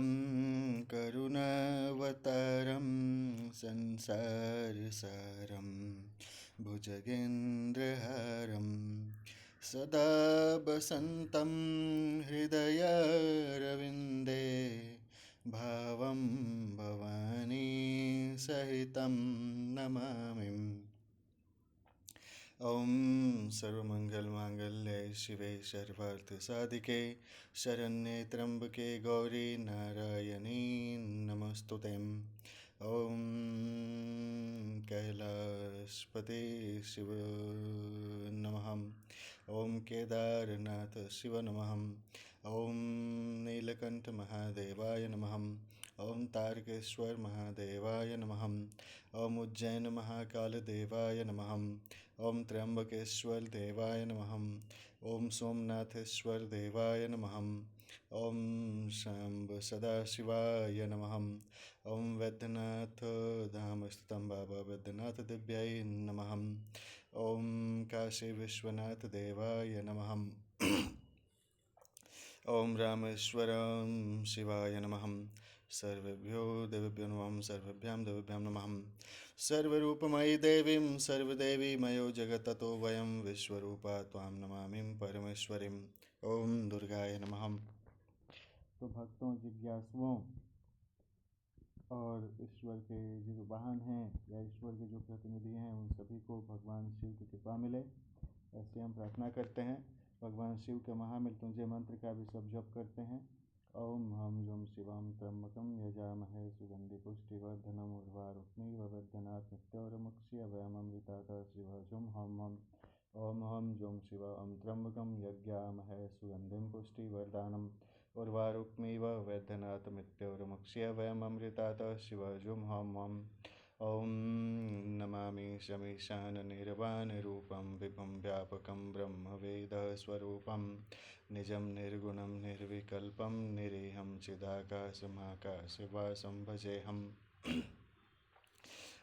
शुभंकरं करुणावतारं संसारसारं भुजगेन्द्रहारं सदा वसन्तं हृदयारविन्दे भावं भवानी सहितं नमामि। ओम सर्वमंगलमांगल्ये शिवे सर्वार्थसाधिके शरण्ये त्र्यंबके गौरी नारायणी नमस्तुते। ओम कैलाशपते शिव नमः। ओम केदारनाथ शिव नमः। ओम नीलकंठ महादेवाय नमः। ओम तारकेश्वर महादेवाय नमः। ओम उज्जैन महाकाल देवाय नमः। ओम त्र्यंबकेश्वर देवाय नमः। ओम सोमनाथेश्वर देवाय नमः। ओम शंभ सदाशिवाय नमः। ओम वैद्यनाथ धाम स्थितं बाबा वैद्यनाथ दिव्याय नमः। ओम काशी विश्वनाथ देवाय नमः। ओम रामेश्वरं शिवाय नमः। सर्वेभ्यो देवेभ्यो नमः। सर्वेभ्यां देवेभ्यां नमः। सर्वरूपमयी देवीं सर्वदेवीमयो जगत्ततो वयं विश्वरूपा त्वां नमामि परमेश्वरीं। ओम दुर्गाय नमः। तो भक्तों, जिज्ञासुओं और ईश्वर के जो वाहन हैं या ईश्वर के जो प्रतिनिधि हैं उन सभी को भगवान शिव की कृपा मिले, ऐसे हम प्रार्थना करते हैं। भगवान शिव के महामृत्युंजय मंत्र का भी सब जप करते हैं। ओम हम जुम शिवम त्र्यंबकम यजामहे सुगंधि पुष्टिवर्धनम उर्वारुक्मिव वैद्यनाथ मृत्योर्मुक्षीयवयमृतात् शिवजुम हम। ओम हम जुम शिवम त्र्यंबकम यज्ञामहे सुगंधिम पुष्टिवर्धनम उर्वारुक्मिव वैद्यनाथ मृत्योर्मुक्षीयवयमृतात् शिवजुम हम। ओम नमामि शमीशाननिर्वाणरूपं विभुं व्यापकं ब्रह्मवेदस्वरूपं निजं निर्गुणं निर्विकल्पं निरीहं चिदाकाशमाकाशवासं भजेऽहम्।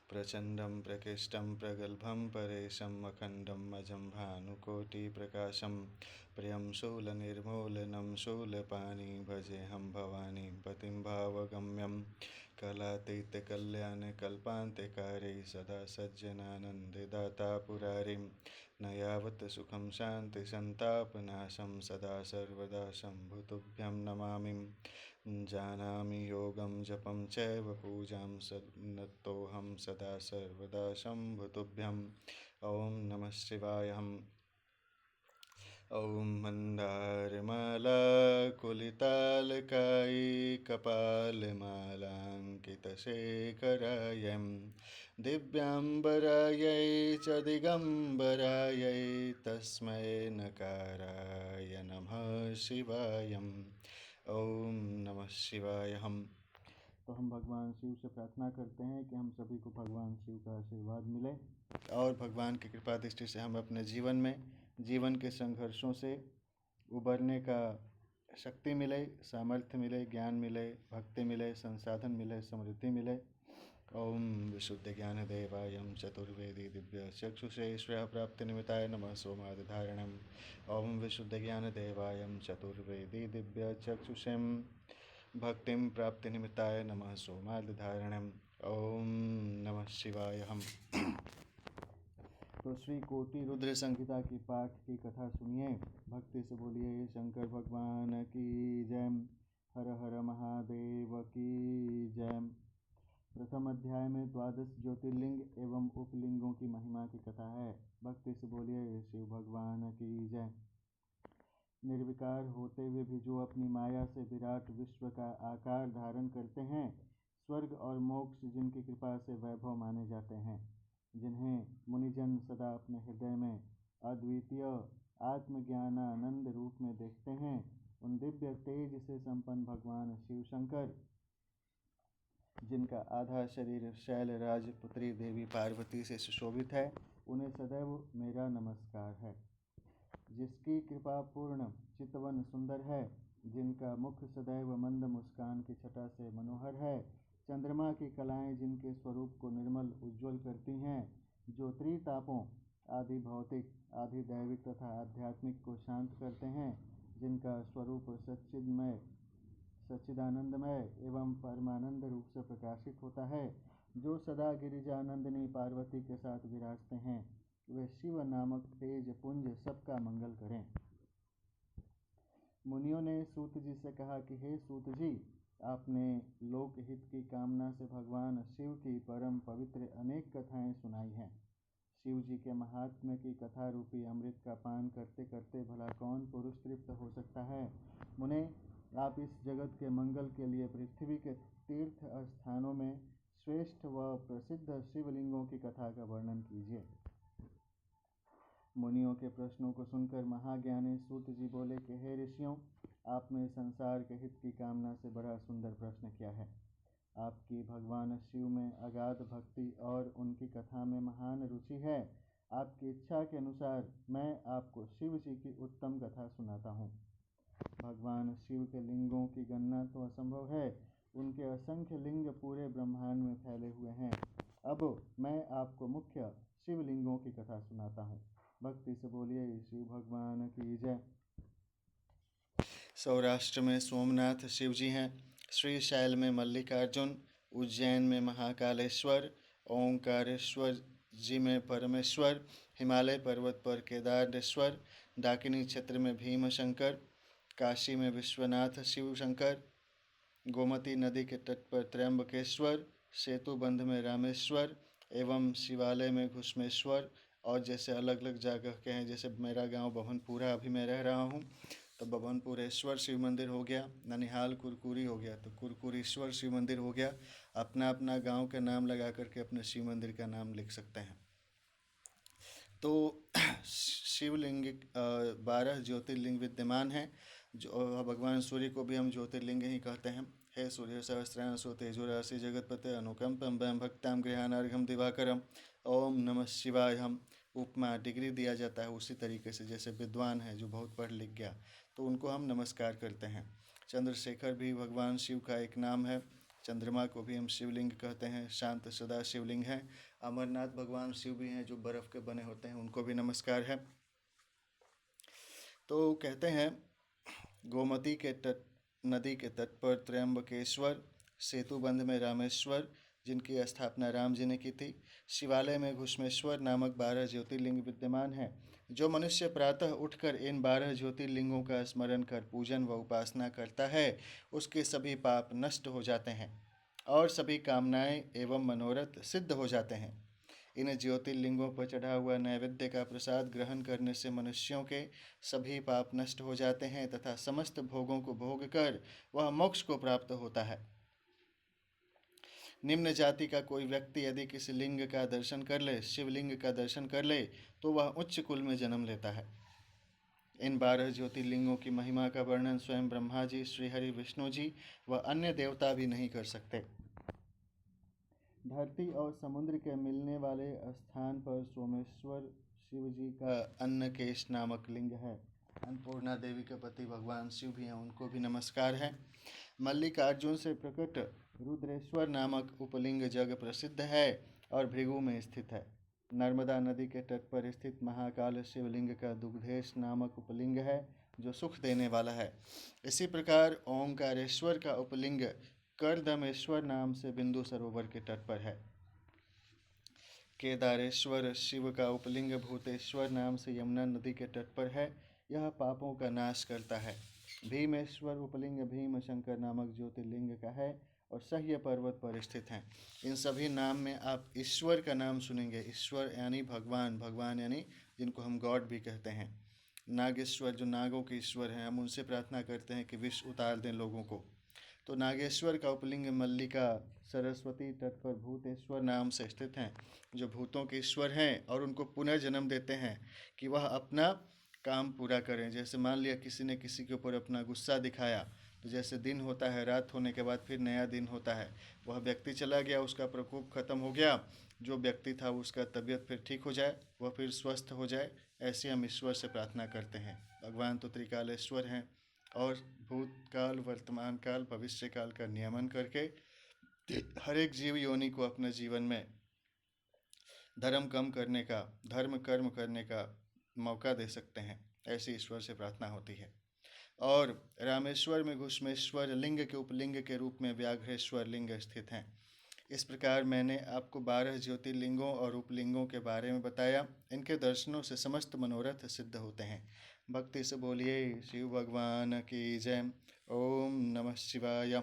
प्रचण्डं प्रकृष्टं प्रगल्भं परेशम् अखण्डम् अजं भानुकोटिप्रकाशं प्रियं शूलनिर्मूलनं शूलपाणिं भजेऽहं भवानीं पतिं भावगम्यं कलातीतकल्याणकल्पान्तिकारि सदा सज्जनानन्ददाता पुरारिं न यावत् सुखं शान्तिसन्तापनाशं सदा सर्वदा शम्भुतुभ्यं नमामि। जानामि योगं जपं चैव पूजां नतोऽहं सदा सर्वदा शम्भुतुभ्यं। ओम नमः शिवाय। ओम मन्दारमाला कुलितालकायै कपालमालाङ्कितशेखरायै दिव्याम्बरायै च दिगम्बरायै तस्मै नकाराय नमः शिवाय। ओम नमः शिवाय। तो हम भगवान शिव से प्रार्थना करते हैं कि हम सभी को भगवान शिव का आशीर्वाद मिले और भगवान की कृपा दृष्टि से हम अपने जीवन में जीवन के संघर्षों से उबरने का शक्ति मिले, सामर्थ्य मिले, ज्ञान मिले, भक्ति मिले, संसाधन मिले, समृद्धि मिले। ओम विशुद्ध ज्ञान देवाय चतुर्वेदी दिव्य चक्षुषे श्रेय प्राप्ति निमित्ताय नमः सोमादिधारणम्। ओम विशुद्ध ज्ञान देवाय चतुर्वेदी दिव्य चक्षुषे भक्तिं प्राप्ति निमित्ताय नमः सोमादिधारणम्। ओम नमः शिवाय। तो श्री कोटि रुद्र संहिता की पाठ की कथा सुनिए, भक्ति से बोलिए शंकर भगवान की जय, हर हर महादेव की जय। प्रथम अध्याय में 12 ज्योतिर्लिंग एवं उपलिंगों की महिमा की कथा है। भक्ति से बोलिए शिव भगवान की जय। निर्विकार होते हुए भी जो अपनी माया से विराट विश्व का आकार धारण करते हैं, स्वर्ग और मोक्ष जिनकी कृपा से वैभव माने जाते हैं, जिन्हें मुनिजन सदा अपने हृदय में अद्वितीय आत्मज्ञानानंद रूप में देखते हैं, उन दिव्य तेज से संपन्न भगवान शिव शंकर, जिनका आधा शरीर शैलराज पुत्री देवी पार्वती से सुशोभित है, उन्हें सदैव मेरा नमस्कार है। जिसकी कृपा पूर्ण चितवन सुंदर है, जिनका मुख सदैव मंद मुस्कान की छटा से मनोहर है, चंद्रमा की कलाएं जिनके स्वरूप को निर्मल उज्ज्वल करती हैं, जो त्रितापों आदि भौतिक आदि दैविक तथा आध्यात्मिक को शांत करते हैं, जिनका स्वरूप सच्चिन्मय सच्चिदानंदमय एवं परमानंद रूप से प्रकाशित होता है, जो सदा गिरिजानंदिनी पार्वती के साथ विराजते हैं, वे शिव नामक तेज पुंज सबका मंगल करें। मुनियों ने सूत जी से कहा कि हे सूत जी, आपने लोकहित की कामना से भगवान शिव की परम पवित्र अनेक कथाएं सुनाई हैं। शिव जी के महात्म्य की कथा रूपी अमृत का पान करते करते भला कौन पुरुष तृप्त हो सकता है। मुने, आप इस जगत के मंगल के लिए पृथ्वी के तीर्थ स्थानों में श्रेष्ठ व प्रसिद्ध शिवलिंगों की कथा का वर्णन कीजिए। मुनियों के प्रश्नों को सुनकर महाज्ञानी सूत जी बोले कि हे ऋषियों, आपने संसार के हित की कामना से बड़ा सुंदर प्रश्न किया है। आपकी भगवान शिव में अगाध भक्ति और उनकी कथा में महान रुचि है। आपकी इच्छा के अनुसार मैं आपको शिव जी की उत्तम कथा सुनाता हूँ। भगवान शिव के लिंगों की गणना तो असंभव है, उनके असंख्य लिंग पूरे ब्रह्मांड में फैले हुए हैं। अब मैं आपको मुख्य शिवलिंगों की कथा सुनाता हूँ। भक्ति से बोलिए शिव भगवान की जय। सौराष्ट्र में सोमनाथ शिव जी हैं, श्रीशैल में मल्लिकार्जुन, उज्जैन में महाकालेश्वर, ओंकारेश्वर जी में परमेश्वर, हिमालय पर्वत पर केदारेश्वर, डाकिनी क्षेत्र में भीमशंकर, काशी में विश्वनाथ शिव शंकर, गोमती नदी के तट पर त्र्यंबकेश्वर, सेतुबंध में रामेश्वर एवं शिवालय में घुष्मेश्वर। और जैसे अलग अलग जगह के हैं, जैसे मेरा गांव बभनपुरा अभी मैं रह रहा हूं, तो बभनपुरेश्वर शिव मंदिर हो गया, ननिहाल कुरकुरी हो गया तो कुरकुरीश्वर शिव मंदिर हो गया। अपना अपना गांव के नाम लगा करके अपने शिव मंदिर का नाम लिख सकते हैं। तो शिवलिंग 12 ज्योतिर्लिंग विद्यमान हैं, जो भगवान सूर्य को भी हम ज्योतिर्लिंग ही कहते हैं। हे सूर्य सहस्त्राण सो तेजोराशि जगतपते अनुकंपम वयम भक्ताम गृहानार्घम दिवाकरम। ओम नमः शिवाय हम उपमा डिग्री दिया जाता है उसी तरीके से, जैसे विद्वान है जो बहुत पढ़ लिख गया तो उनको हम नमस्कार करते हैं। चंद्रशेखर भी भगवान शिव का एक नाम है। चंद्रमा को भी हम शिवलिंग कहते हैं, शांत सदा शिवलिंग है। अमरनाथ भगवान शिव भी हैं जो बर्फ़ के बने होते हैं, उनको भी नमस्कार है। तो कहते हैं गोमती के तट नदी के तट पर त्र्यंबकेश्वर, सेतुबंध में रामेश्वर जिनकी स्थापना राम जी ने की थी, शिवालय में घुष्मेश्वर नामक 12 ज्योतिर्लिंग विद्यमान हैं। जो मनुष्य प्रातः उठकर इन 12 ज्योतिर्लिंगों का स्मरण कर पूजन व उपासना करता है, उसके सभी पाप नष्ट हो जाते हैं और सभी कामनाएं एवं मनोरथ सिद्ध हो जाते हैं। इन ज्योतिर्लिंगों पर चढ़ा हुआ नैवेद्य का प्रसाद ग्रहण करने से मनुष्यों के सभी पाप नष्ट हो जाते हैं तथा समस्त भोगों को भोग कर वह मोक्ष को प्राप्त होता है। निम्न जाति का कोई व्यक्ति यदि किसी लिंग का दर्शन कर ले, शिवलिंग का दर्शन कर ले, तो वह उच्च कुल में जन्म लेता है। इन 12 ज्योतिर्लिंगों की महिमा का वर्णन स्वयं ब्रह्मा जी, श्रीहरि विष्णु जी व अन्य देवता भी नहीं कर सकते। धरती और समुद्र के मिलने वाले स्थान पर सोमेश्वर शिव जी का अन्नकेश नामक लिंग है। अन्नपूर्णा देवी के पति भगवान शिव भी हैं, उनको भी नमस्कार है। मल्लिकार्जुन से प्रकट रुद्रेश्वर नामक उपलिंग जग प्रसिद्ध है और भृगु में स्थित है। नर्मदा नदी के तट पर स्थित महाकाल शिवलिंग का दुग्धेश नामक उपलिंग है जो सुख देने वाला है। इसी प्रकार ओंकारेश्वर का उपलिंग करदमेश्वर नाम से बिंदु सरोवर के तट पर है। केदारेश्वर शिव का उपलिंग भूतेश्वर नाम से यमुना नदी के तट पर है, यह पापों का नाश करता है। भीमेश्वर उपलिंग भीमशंकर नामक ज्योतिर्लिंग का है और सह्य पर्वत पर स्थित हैं। इन सभी नाम में आप ईश्वर का नाम सुनेंगे। ईश्वर यानी भगवान, भगवान यानी जिनको हम गॉड भी कहते हैं। नागेश्वर जो नागों के ईश्वर हैं, हम उनसे प्रार्थना करते हैं कि विष उतार दें लोगों को। तो नागेश्वर का उपलिंग मल्लिका सरस्वती तट पर भूतेश्वर नाम से स्थित हैं, जो भूतों के ईश्वर हैं और उनको पुनर्जन्म देते हैं कि वह अपना काम पूरा करें। जैसे मान लिया किसी ने किसी के ऊपर अपना गुस्सा दिखाया, तो जैसे दिन होता है, रात होने के बाद फिर नया दिन होता है, वह व्यक्ति चला गया, उसका प्रकोप खत्म हो गया, जो व्यक्ति था उसका तबीयत फिर ठीक हो जाए, वह फिर स्वस्थ हो जाए, ऐसे हम ईश्वर से प्रार्थना करते हैं। भगवान तो त्रिकालेश्वर हैं और भूतकाल, वर्तमान काल, भविष्य काल का नियमन करके हर एक जीव योनि को अपने जीवन में धर्म कर्म करने का मौका दे सकते हैं। ऐसी ईश्वर से प्रार्थना होती है। और रामेश्वर में घुष्मेश्वर लिंग के उपलिंग के रूप में व्याघ्रेश्वर लिंग स्थित हैं। इस प्रकार मैंने आपको 12 ज्योतिर्लिंगों और उपलिंगों के बारे में बताया। इनके दर्शनों से समस्त मनोरथ सिद्ध होते हैं। भक्ति से बोलिए शिव भगवान की जय। ओम नमः शिवाय।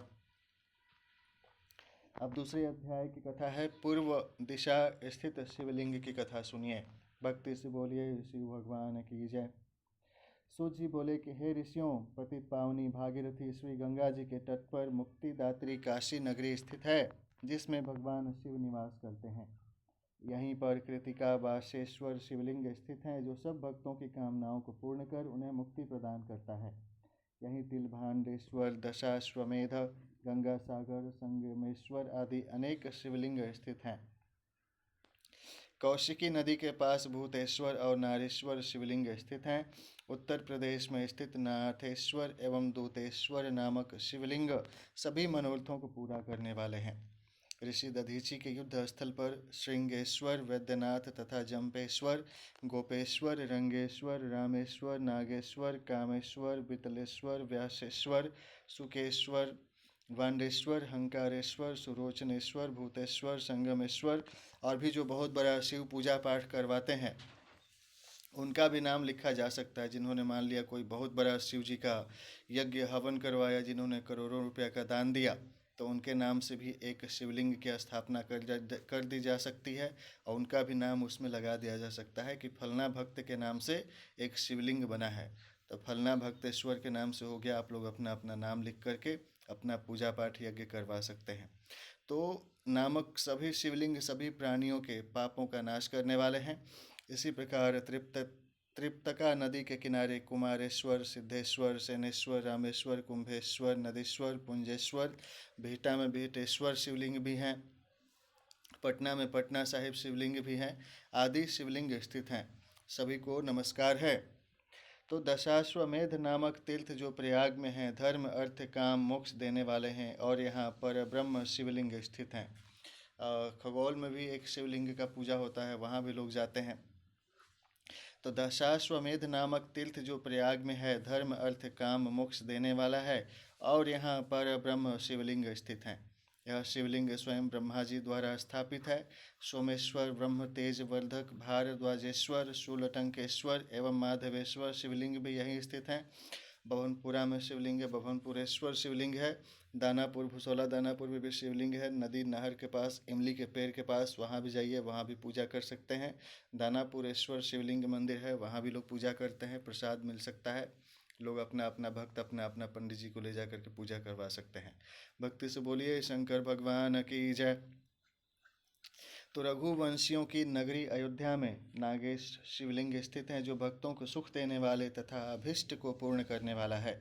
अब दूसरे अध्याय की कथा है। पूर्व दिशा स्थित शिवलिंग की कथा सुनिए। भक्ति से बोलिए शिव भगवान की जय। सूत जी बोले कि हे ऋषियों, पतित पावनी भागीरथी श्री गंगा जी के तट पर मुक्तिदात्री काशी नगरी स्थित है, जिसमें भगवान शिव निवास करते हैं। यहीं पर कृतिका बाशेश्वर शिवलिंग स्थित हैं, जो सब भक्तों की कामनाओं को पूर्ण कर उन्हें मुक्ति प्रदान करता है। यहीं तिलभांडेश्वर, दशाश्वमेध, गंगा सागर, संगमेश्वर आदि अनेक शिवलिंग स्थित हैं। कौशिकी नदी के पास भूतेश्वर और नारेश्वर शिवलिंग स्थित हैं। उत्तर प्रदेश में स्थित नाथेश्वर एवं दूतेश्वर नामक शिवलिंग सभी मनोरथों को पूरा करने वाले हैं। ऋषि दधीची के युद्ध स्थल पर श्रृंगेश्वर, वैद्यनाथ तथा जंपेश्वर, गोपेश्वर, रंगेश्वर, रामेश्वर, नागेश्वर, कामेश्वर, बितलेश्वर, व्यासेश्वर, सुकेश्वर, वांडेश्वर, हंकारेश्वर, सुरोचनेश्वर, भूतेश्वर, संगमेश्वर और भी जो बहुत बड़ा शिव पूजा पाठ करवाते हैं उनका भी नाम लिखा जा सकता है। जिन्होंने मान लिया कोई बहुत बड़ा शिव जी का यज्ञ हवन करवाया, जिन्होंने करोड़ों रुपया का दान दिया, तो उनके नाम से भी एक शिवलिंग की स्थापना कर दी जा सकती है और उनका भी नाम उसमें लगा दिया जा सकता है कि फलना भक्त के नाम से एक शिवलिंग बना है। तो फलना भक्तेश्वर के नाम से हो गया। आप लोग अपना अपना नाम लिख करके अपना पूजा पाठ यज्ञ करवा सकते हैं। तो नामक सभी शिवलिंग सभी प्राणियों के पापों का नाश करने वाले हैं। इसी प्रकार त्रिप्तका नदी के किनारे कुमारेश्वर, सिद्धेश्वर, सेनेश्वर, रामेश्वर, कुंभेश्वर, नदीश्वर, पुंजेश्वर, भीटा में भीटेश्वर शिवलिंग भी हैं। पटना में पटना साहिब शिवलिंग भी हैं। आदि शिवलिंग स्थित हैं। सभी को नमस्कार है। तो दशाश्वमेध नामक तीर्थ जो प्रयाग में है, धर्म अर्थ काम मोक्ष देने वाले हैं और यहाँ पर ब्रह्म शिवलिंग स्थित हैं। खगोल में भी एक शिवलिंग का पूजा होता है, वहाँ भी लोग जाते हैं। तो दशाश्वमेध नामक तीर्थ जो प्रयाग में है, धर्म अर्थ काम मोक्ष देने वाला है और यहाँ पर ब्रह्म शिवलिंग स्थित हैं। यह शिवलिंग स्वयं ब्रह्मा जी द्वारा स्थापित है। सोमेश्वर, ब्रह्म तेज वर्धक, भारद्वाजेश्वर, शूलटंकेश्वर एवं माधवेश्वर शिवलिंग भी यहीं स्थित हैं। भवनपुरा में शिवलिंग है, भवनपुरेश्वर शिवलिंग है। दानापुर, भुसौला दानापुर में भी शिवलिंग है। नदी नहर के पास, इमली के पेड़ के पास, वहाँ भी जाइए, वहाँ भी पूजा कर सकते हैं। दानापुरेश्वर शिवलिंग मंदिर है, वहाँ भी लोग पूजा करते हैं, प्रसाद मिल सकता है। लोग अपना अपना भक्त अपना अपना पंडित जी को ले जा करके पूजा करवा सकते हैं। भक्ति से बोलिए शंकर भगवान की जय। तो रघुवंशियों की नगरी अयोध्या में नागेश शिवलिंग स्थित हैं, जो भक्तों को सुख देने वाले तथा अभिष्ट को पूर्ण करने वाला है।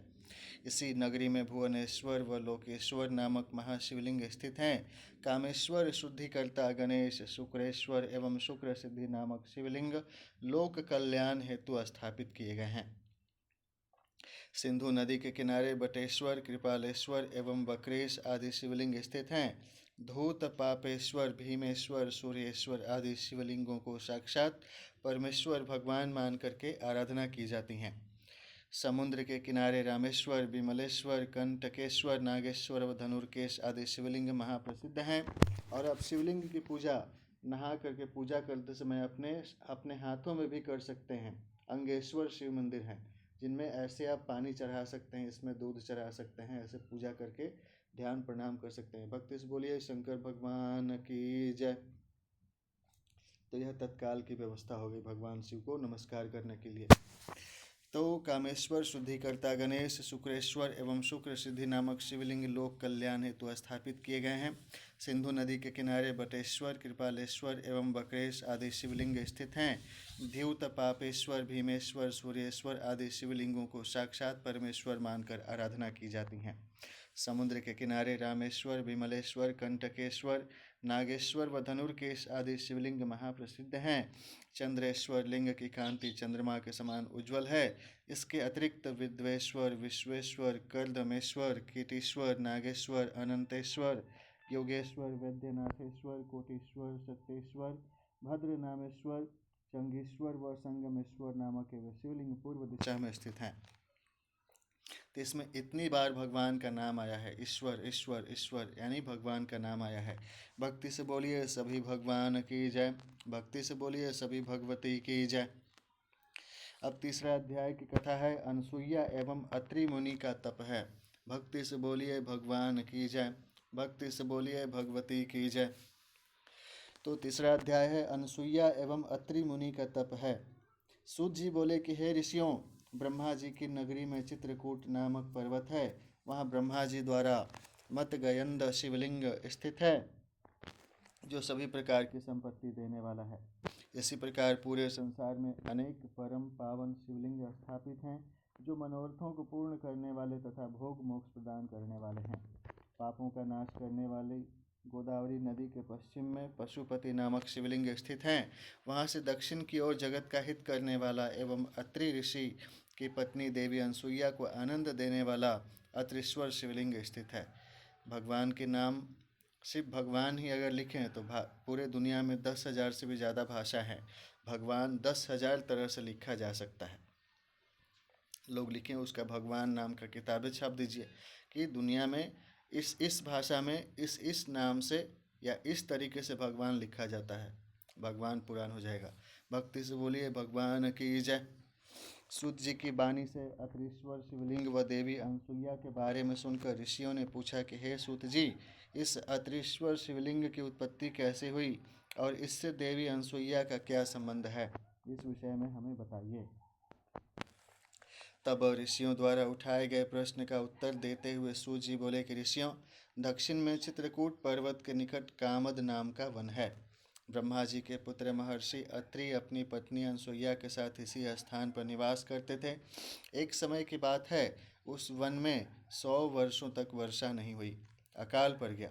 इसी नगरी में भुवनेश्वर व लोकेश्वर नामक महाशिवलिंग स्थित हैं। कामेश्वर, शुद्धिकर्ता गणेश, शुक्रेश्वर एवं शुक्र सिद्धि नामक शिवलिंग लोक कल्याण हेतु स्थापित किए गए हैं। सिंधु नदी के किनारे बटेश्वर, कृपालेश्वर एवं बकरेश आदि शिवलिंग स्थित हैं। धूत, पापेश्वर, भीमेश्वर, सूर्येश्वर आदि शिवलिंगों को साक्षात परमेश्वर भगवान मान करके आराधना की जाती हैं। समुद्र के किनारे रामेश्वर, विमलेश्वर, कंटकेश्वर, नागेश्वर व धनुर्केश आदि शिवलिंग महाप्रसिद्ध हैं। और अब शिवलिंग की पूजा नहा करके पूजा करते समय अपने अपने हाथों में भी कर सकते हैं। अंगेश्वर शिव मंदिर हैं, जिनमें ऐसे आप पानी चढ़ा सकते हैं, इसमें दूध चढ़ा सकते हैं, ऐसे पूजा करके ध्यान प्रणाम कर सकते हैं। भक्ति से बोलिए शंकर भगवान की जय। तो यह तत्काल की व्यवस्था हो गई भगवान शिव को नमस्कार करने के लिए। तो कामेश्वर, शुद्धिकर्ता गणेश, शुक्रेश्वर एवं शुक्र सिद्धि नामक शिवलिंग लोक कल्याण हेतु स्थापित किए गए हैं। सिंधु नदी के किनारे बटेश्वर, कृपालेश्वर एवं बकरेश आदि शिवलिंग स्थित हैं। द्यूत, पापेश्वर, भीमेश्वर, सूर्येश्वर आदि शिवलिंगों को साक्षात परमेश्वर मानकर आराधना की जाती हैं। समुद्र के किनारे रामेश्वर, विमलेश्वर, कंटकेश्वर, नागेश्वर व धनुर्केश आदि शिवलिंग महाप्रसिद्ध हैं। चंद्रेश्वर लिंग की कांति चंद्रमा के समान उज्ज्वल है। इसके अतिरिक्त विद्वेश्वर, विश्वेश्वर, कर्दमेश्वर, कीटीश्वर, नागेश्वर, अनंतेश्वर, योगेश्वर, वैद्यनाथेश्वर, कोटीश्वर, सत्येश्वर, भद्रनामेश्वर, चंगेश्वर व संगमेश्वर नामक शिवलिंग पूर्व दिशा में स्थित हैं। तो इसमें इतनी बार भगवान का नाम आया है, ईश्वर ईश्वर ईश्वर, यानी भगवान का नाम आया है। भक्ति से बोलिए सभी भगवान की जय, भक्ति से बोलिए सभी भगवती की जय। अब तीसरा अध्याय की कथा है, अनसुईया एवं अत्रि मुनि का तप है। भक्ति से बोलिए भगवान की जय, भक्ति से बोलिए भगवती की जय। तो तीसरा अध्याय है, अनसुईया एवं अत्रि मुनि का तप है। सूत जी बोले कि हे ऋषियों, ब्रह्मा जी की नगरी में चित्रकूट नामक पर्वत है। वहाँ ब्रह्मा जी द्वारा मतगयंद शिवलिंग स्थित है, जो सभी प्रकार की संपत्ति देने वाला है। इसी प्रकार पूरे संसार में अनेक परम पावन शिवलिंग स्थापित हैं, जो मनोरथों को पूर्ण करने वाले तथा भोग मोक्ष प्रदान करने वाले हैं। पापों का नाश करने वाली गोदावरी नदी के पश्चिम में पशुपति नामक शिवलिंग स्थित हैं। वहाँ से दक्षिण की ओर जगत का हित करने वाला एवं अत्रि ऋषि की पत्नी देवी अनसुईया को आनंद देने वाला अत्रीश्वर शिवलिंग स्थित है। भगवान के नाम शिव भगवान ही अगर लिखें तो पूरे दुनिया में 10,000 से भी ज़्यादा भाषा है। भगवान 10,000 तरह से लिखा जा सकता है। लोग लिखें उसका भगवान नाम का किताबें छाप दीजिए कि दुनिया में इस भाषा में इस नाम से या इस तरीके से भगवान लिखा जाता है। भगवान पुराण हो जाएगा। भक्ति से बोलिए भगवान की जय। सूत जी की वाणी से अत्रीश्वर शिवलिंग व देवी अनसुईया के बारे में सुनकर ऋषियों ने पूछा कि हे सूत जी, इस अत्रीश्वर शिवलिंग की उत्पत्ति कैसे हुई और इससे देवी अनसुईया का क्या संबंध है, इस विषय में हमें बताइए। तब ऋषियों द्वारा उठाए गए प्रश्न का उत्तर देते हुए सूत जी बोले कि ऋषियों, दक्षिण में चित्रकूट पर्वत के निकट कामद नाम का वन है। ब्रह्मा जी के पुत्र महर्षि अत्रि अपनी पत्नी अनसुईया के साथ इसी स्थान पर निवास करते थे। एक समय की बात है, उस वन में 100 वर्षों तक वर्षा नहीं हुई। अकाल पड़ गया।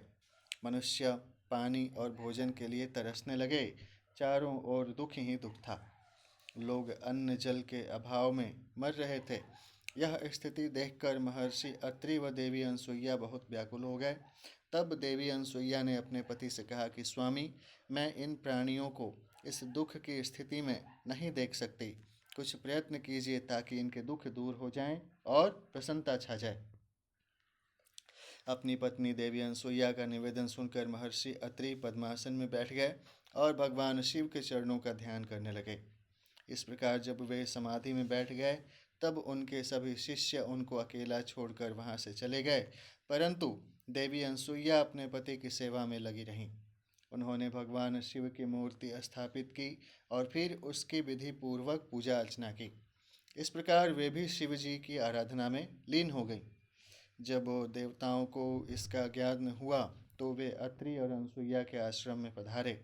मनुष्य पानी और भोजन के लिए तरसने लगे। चारों ओर दुख ही दुख था। लोग अन्न जल के अभाव में मर रहे थे। यह स्थिति देखकर महर्षि अत्रि व देवी अनसुईया बहुत व्याकुल हो गए। तब देवी अनसुईया ने अपने पति से कहा कि स्वामी, मैं इन प्राणियों को इस दुख की स्थिति में नहीं देख सकती। कुछ प्रयत्न कीजिए ताकि इनके दुख दूर हो जाएं और प्रसन्नता छा जाए। अपनी पत्नी देवी अनसुईया का निवेदन सुनकर महर्षि अत्रि पद्मासन में बैठ गए और भगवान शिव के चरणों का ध्यान करने लगे। इस प्रकार जब वे समाधि में बैठ गए तब उनके सभी शिष्य उनको अकेला छोड़कर वहां से चले गए, परंतु देवी अनसुईया अपने पति की सेवा में लगी रहीं। उन्होंने भगवान शिव की मूर्ति स्थापित की और फिर उसकी विधि पूर्वक पूजा अर्चना की। इस प्रकार वे भी शिव जी की आराधना में लीन हो गई। जब देवताओं को इसका ज्ञान हुआ तो वे अत्रि और अनसुईया के आश्रम में पधारे।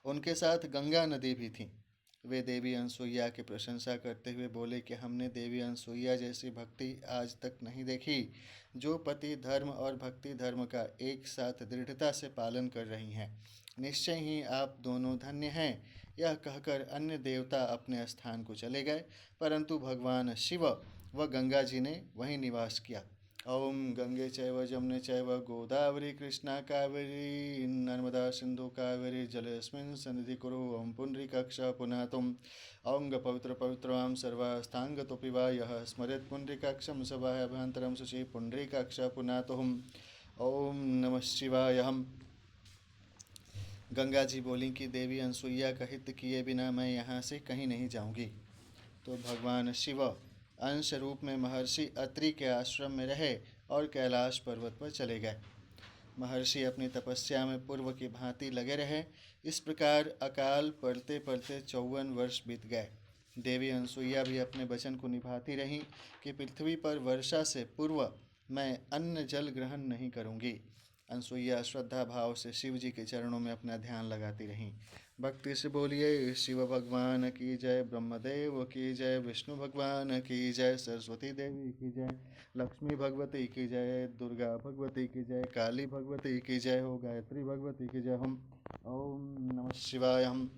उनके साथ गंगा नदी भी थी। वे देवी अनसुईया की प्रशंसा करते हुए बोले कि हमने देवी अनसुईया जैसी भक्ति आज तक नहीं देखी, जो पति धर्म और भक्ति धर्म का एक साथ दृढ़ता से पालन कर रही हैं। निश्चय ही आप दोनों धन्य हैं। यह कहकर अन्य देवता अपने स्थान को चले गए, परंतु भगवान शिव व गंगा जी ने वहीं निवास किया। ओम गंगे चैव जमुने चैव गोदावरी कृष्णा कावेरी नर्मदा सिंधु कावेरी जलेस्मिन् सन्निधि कुरु। ओम पुंडरीकाक्ष पुनातुम औंग पवित्र पवित्रवां सर्वास्थांगतो पिवा यः स्मरेत् पुंडरीकाक्षं सभाय अभ्यंतरं शुचि पुंडरीकाक्ष पुनातुम। ओम नमः शिवाय। गंगा जी बोली कि देवी अनसुईया का हित किए बिना मैं यहाँ से कहीं नहीं जाऊँगी। तो भगवान शिव अंश रूप में महर्षि अत्रि के आश्रम में रहे और कैलाश पर्वत पर चले गए। महर्षि अपनी तपस्या में पूर्व की भांति लगे रहे। इस प्रकार अकाल पड़ते पड़ते 54 वर्ष बीत गए। देवी अनसुईया भी अपने वचन को निभाती रहीं कि पृथ्वी पर वर्षा से पूर्व मैं अन्न जल ग्रहण नहीं करूँगी। अनसुईया श्रद्धा भाव से शिव जी के चरणों में अपना ध्यान लगाती रहीं। भक्ति से बोलिए शिव भगवान की जय, ब्रह्मदेव की जय, विष्णु भगवान की जय, सरस्वती देवी की जय, लक्ष्मी भगवती की जय, दुर्गा भगवती की जय, काली भगवती की जय हो, गायत्री भगवती की जय हम। ओम नमः शिवाय। हम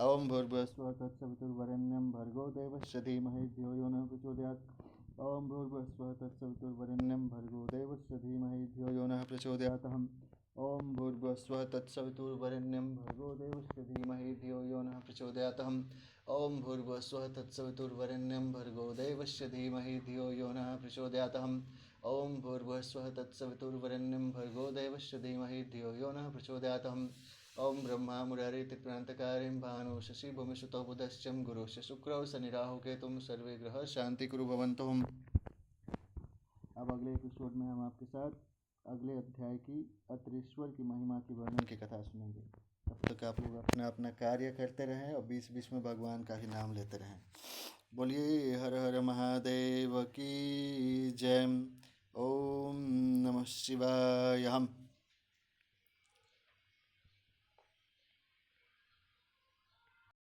ओम भूर्भुवस्सुः तत्सवितुर्वरेण्यं भर्गो देवस्य धीमहि धियो यो नः प्रचोदयात्। ओम भूर्भुवस्सुः तत्सवितुर्वरेण्यं भर्गो देवस्य धीमहि धियो यो नः प्रचोदयात्। हम ओम भूर्भुवस्वः तत्सवितुर्वरेण्यं भर्गो देवस्य धीमहि धियो यो नः प्रचोदयात्। ओम भूर्भुवस्वः तत्सवितुर्वरेण्यं भर्गो देवस्य धीमहि धियो यो नः प्रचोदयात्। ओम भूर्भुवस्वः तत्सवितुर्वरेण्यं भर्गो देवस्य धीमहि धियो यो नः प्रचोदयात्। ओम ब्रह्मा मुरारितिक्रान्तकारिं भानु शशि भूमिसुतो बुधश्चं गुरुश्च शुक्रौ शनिराहु केतुं सर्वे ग्रह शांति कुरु भवन्तु। अब अगले एपिसोड में हम आपके साथ अगले अध्याय की अत्रेश्वर की महिमा की वर्णन की कथा सुनेंगे। तब तक आप लोग अपना अपना कार्य करते रहें और बीच बीच में भगवान का ही नाम लेते रहें। बोलिए हर हर महादेव की जय। ओम नमः शिवाय।